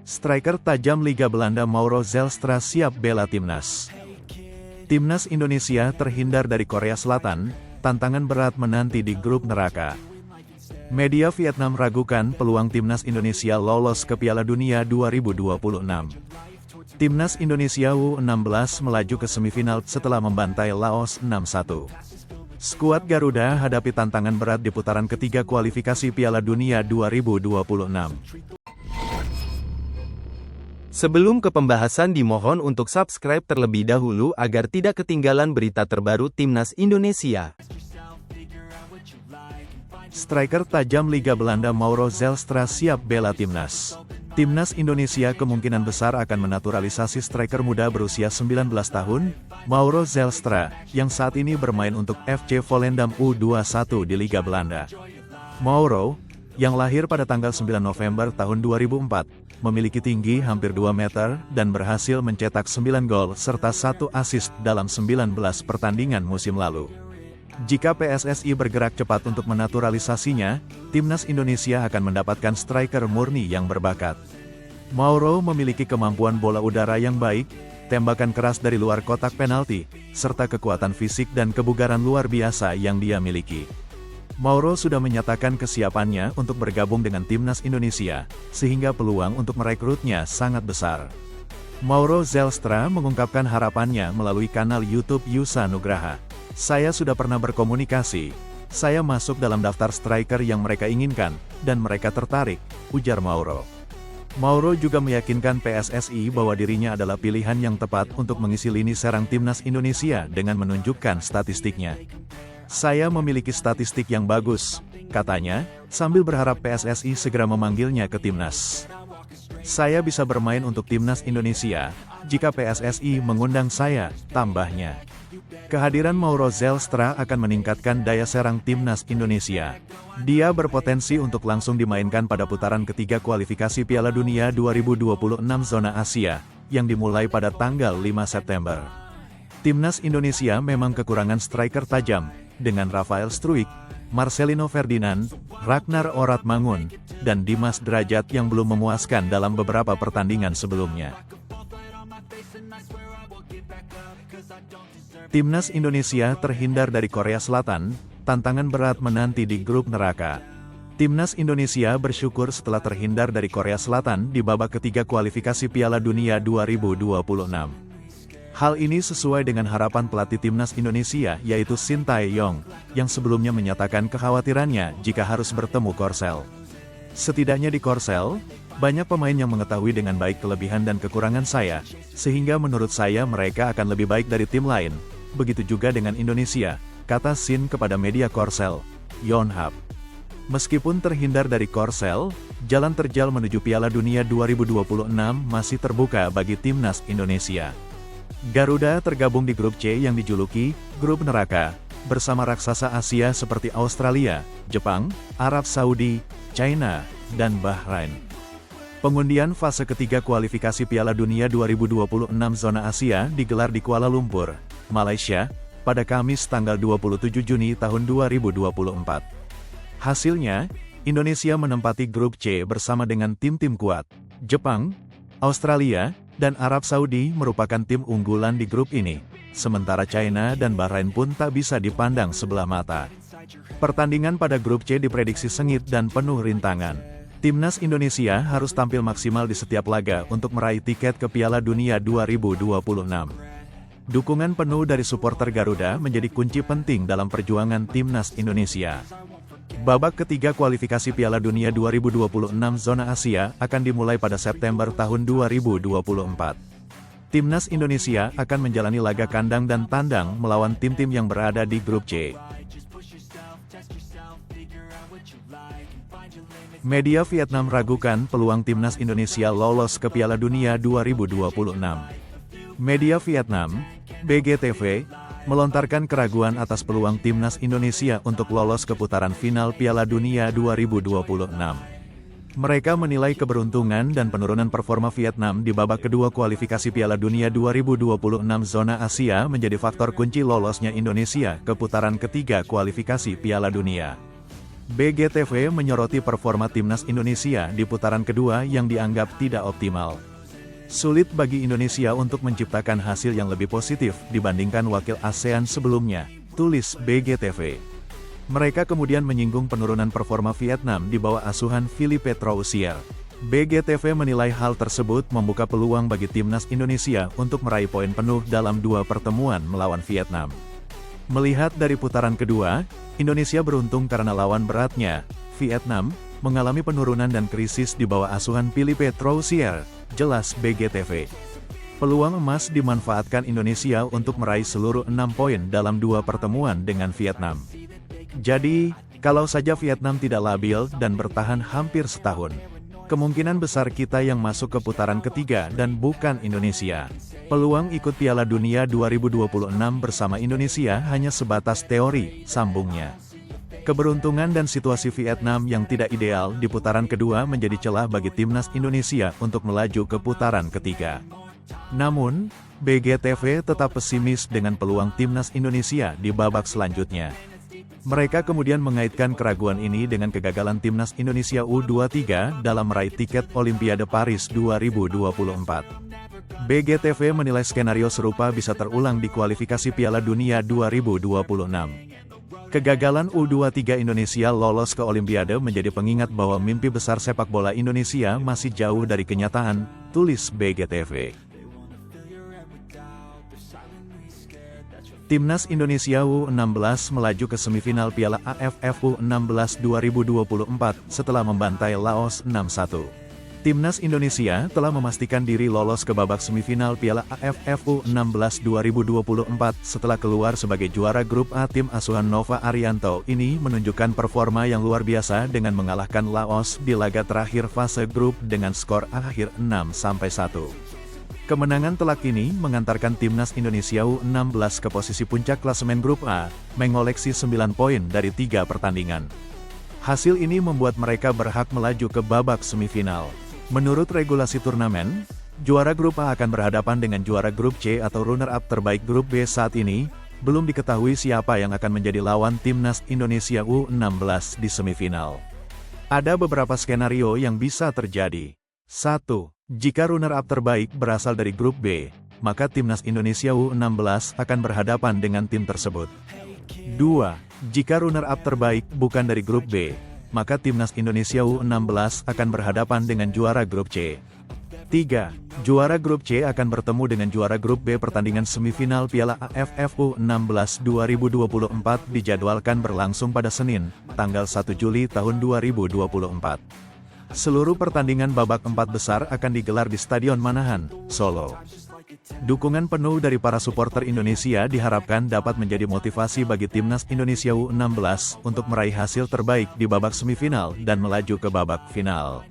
Striker tajam Liga Belanda Mauro Zelstra siap bela timnas. Timnas Indonesia terhindar dari Korea Selatan, tantangan berat menanti di grup neraka. Media Vietnam ragukan peluang timnas Indonesia lolos ke Piala Dunia 2026. Timnas Indonesia U16 melaju ke semifinal setelah membantai Laos 6-1. Skuad Garuda hadapi tantangan berat di putaran ketiga kualifikasi Piala Dunia 2026. Sebelum ke pembahasan dimohon untuk subscribe terlebih dahulu agar tidak ketinggalan berita terbaru Timnas Indonesia. Striker tajam Liga Belanda Mauro Zelstra siap bela timnas. Timnas Indonesia kemungkinan besar akan menaturalisasi striker muda berusia 19 tahun, Mauro Zelstra, yang saat ini bermain untuk FC Volendam U21 di Liga Belanda. Mauro, yang lahir pada tanggal 9 November tahun 2004, memiliki tinggi hampir 2 meter dan berhasil mencetak 9 gol serta 1 assist dalam 19 pertandingan musim lalu. Jika PSSI bergerak cepat untuk menaturalisasinya, timnas Indonesia akan mendapatkan striker murni yang berbakat. Mauro memiliki kemampuan bola udara yang baik, tembakan keras dari luar kotak penalti, serta kekuatan fisik dan kebugaran luar biasa yang dia miliki. Mauro sudah menyatakan kesiapannya untuk bergabung dengan timnas Indonesia, sehingga peluang untuk merekrutnya sangat besar. Mauro Zelstra mengungkapkan harapannya melalui kanal YouTube Yusa Nugraha. Saya sudah pernah berkomunikasi. Saya masuk dalam daftar striker yang mereka inginkan, dan mereka tertarik, ujar Mauro. Mauro juga meyakinkan PSSI bahwa dirinya adalah pilihan yang tepat untuk mengisi lini serang timnas Indonesia dengan menunjukkan statistiknya. Saya memiliki statistik yang bagus, katanya, sambil berharap PSSI segera memanggilnya ke timnas. Saya bisa bermain untuk timnas Indonesia, jika PSSI mengundang saya, tambahnya. Kehadiran Mauro Zelstra akan meningkatkan daya serang timnas Indonesia. Dia berpotensi untuk langsung dimainkan pada putaran ketiga kualifikasi Piala Dunia 2026 zona Asia, yang dimulai pada tanggal 5 September. Timnas Indonesia memang kekurangan striker tajam, dengan Rafael Struijk, Marcelino Ferdinand, Ragnar Oratmangun, dan Dimas Drajat yang belum memuaskan dalam beberapa pertandingan sebelumnya. Timnas Indonesia terhindar dari Korea Selatan, tantangan berat menanti di grup neraka. Timnas Indonesia bersyukur setelah terhindar dari Korea Selatan di babak ketiga kualifikasi Piala Dunia 2026. Hal ini sesuai dengan harapan pelatih timnas Indonesia yaitu Shin Tae-yong, yang sebelumnya menyatakan kekhawatirannya jika harus bertemu Korsel. Setidaknya di Korsel, banyak pemain yang mengetahui dengan baik kelebihan dan kekurangan saya, sehingga menurut saya mereka akan lebih baik dari tim lain. Begitu juga dengan Indonesia, kata Shin kepada media Korsel, Yonhap. Meskipun terhindar dari Korsel, jalan terjal menuju Piala Dunia 2026 masih terbuka bagi timnas Indonesia. Garuda tergabung di grup C yang dijuluki Grup Neraka, bersama raksasa Asia seperti Australia, Jepang, Arab Saudi, China, dan Bahrain. Pengundian fase ketiga kualifikasi Piala Dunia 2026 zona Asia digelar di Kuala Lumpur, Malaysia, pada Kamis tanggal 27 Juni tahun 2024. Hasilnya, Indonesia menempati grup C bersama dengan tim-tim kuat. Jepang, Australia, dan Arab Saudi merupakan tim unggulan di grup ini, sementara China dan Bahrain pun tak bisa dipandang sebelah mata. Pertandingan pada grup C diprediksi sengit dan penuh rintangan. Timnas Indonesia harus tampil maksimal di setiap laga untuk meraih tiket ke Piala Dunia 2026. Dukungan penuh dari supporter Garuda menjadi kunci penting dalam perjuangan timnas Indonesia. Babak ketiga kualifikasi Piala Dunia 2026 zona Asia akan dimulai pada September tahun 2024. Timnas Indonesia akan menjalani laga kandang dan tandang melawan tim-tim yang berada di grup C. Media Vietnam ragukan peluang timnas Indonesia lolos ke Piala Dunia 2026. Media Vietnam, BGTV, melontarkan keraguan atas peluang timnas Indonesia untuk lolos ke putaran final Piala Dunia 2026. Mereka menilai keberuntungan dan penurunan performa Vietnam di babak kedua kualifikasi Piala Dunia 2026 zona Asia menjadi faktor kunci lolosnya Indonesia ke putaran ketiga kualifikasi Piala Dunia. BGTV menyoroti performa timnas Indonesia di putaran kedua yang dianggap tidak optimal. Sulit bagi Indonesia untuk menciptakan hasil yang lebih positif dibandingkan wakil ASEAN sebelumnya, tulis BGTV. Mereka kemudian menyinggung penurunan performa Vietnam di bawah asuhan Philippe Troussier. BGTV menilai hal tersebut membuka peluang bagi timnas Indonesia untuk meraih poin penuh dalam 2 pertemuan melawan Vietnam. Melihat dari putaran kedua, Indonesia beruntung karena lawan beratnya, Vietnam, mengalami penurunan dan krisis di bawah asuhan Philippe Troussier, jelas BGTV. Peluang emas dimanfaatkan Indonesia untuk meraih seluruh 6 poin dalam 2 pertemuan dengan Vietnam. Jadi, kalau saja Vietnam tidak labil dan bertahan hampir setahun, kemungkinan besar kita yang masuk ke putaran ketiga dan bukan Indonesia. Peluang ikut Piala Dunia 2026 bersama Indonesia hanya sebatas teori, sambungnya. Keberuntungan dan situasi Vietnam yang tidak ideal di putaran kedua menjadi celah bagi timnas Indonesia untuk melaju ke putaran ketiga. Namun, BGTV tetap pesimis dengan peluang timnas Indonesia di babak selanjutnya. Mereka kemudian mengaitkan keraguan ini dengan kegagalan timnas Indonesia U23 dalam meraih tiket Olimpiade Paris 2024. BGTV menilai skenario serupa bisa terulang di kualifikasi Piala Dunia 2026. Kegagalan U23 Indonesia lolos ke Olimpiade menjadi pengingat bahwa mimpi besar sepak bola Indonesia masih jauh dari kenyataan, tulis BGTV. Timnas Indonesia U16 melaju ke semifinal Piala AFF U16 2024 setelah membantai Laos 6-1. Timnas Indonesia telah memastikan diri lolos ke babak semifinal Piala AFF U16 2024 setelah keluar sebagai juara grup A. Tim asuhan Nova Arianto ini menunjukkan performa yang luar biasa dengan mengalahkan Laos di laga terakhir fase grup dengan skor akhir 6-1. Kemenangan telak ini mengantarkan timnas Indonesia U16 ke posisi puncak klasemen grup A, mengoleksi 9 poin dari 3 pertandingan. Hasil ini membuat mereka berhak melaju ke babak semifinal. Menurut regulasi turnamen, juara grup A akan berhadapan dengan juara grup C atau runner-up terbaik grup B. Saat ini, belum diketahui siapa yang akan menjadi lawan timnas Indonesia U16 di semifinal. Ada beberapa skenario yang bisa terjadi. 1. Jika runner-up terbaik berasal dari grup B, maka timnas Indonesia U16 akan berhadapan dengan tim tersebut. 2. Jika runner-up terbaik bukan dari grup B, maka timnas Indonesia U16 akan berhadapan dengan juara grup C. 3. Juara grup C akan bertemu dengan juara grup B. Pertandingan semifinal Piala AFF U16 2024 dijadwalkan berlangsung pada Senin, tanggal 1 Juli tahun 2024. Seluruh pertandingan babak 4 besar akan digelar di Stadion Manahan, Solo. Dukungan penuh dari para supporter Indonesia diharapkan dapat menjadi motivasi bagi timnas Indonesia U16 untuk meraih hasil terbaik di babak semifinal dan melaju ke babak final.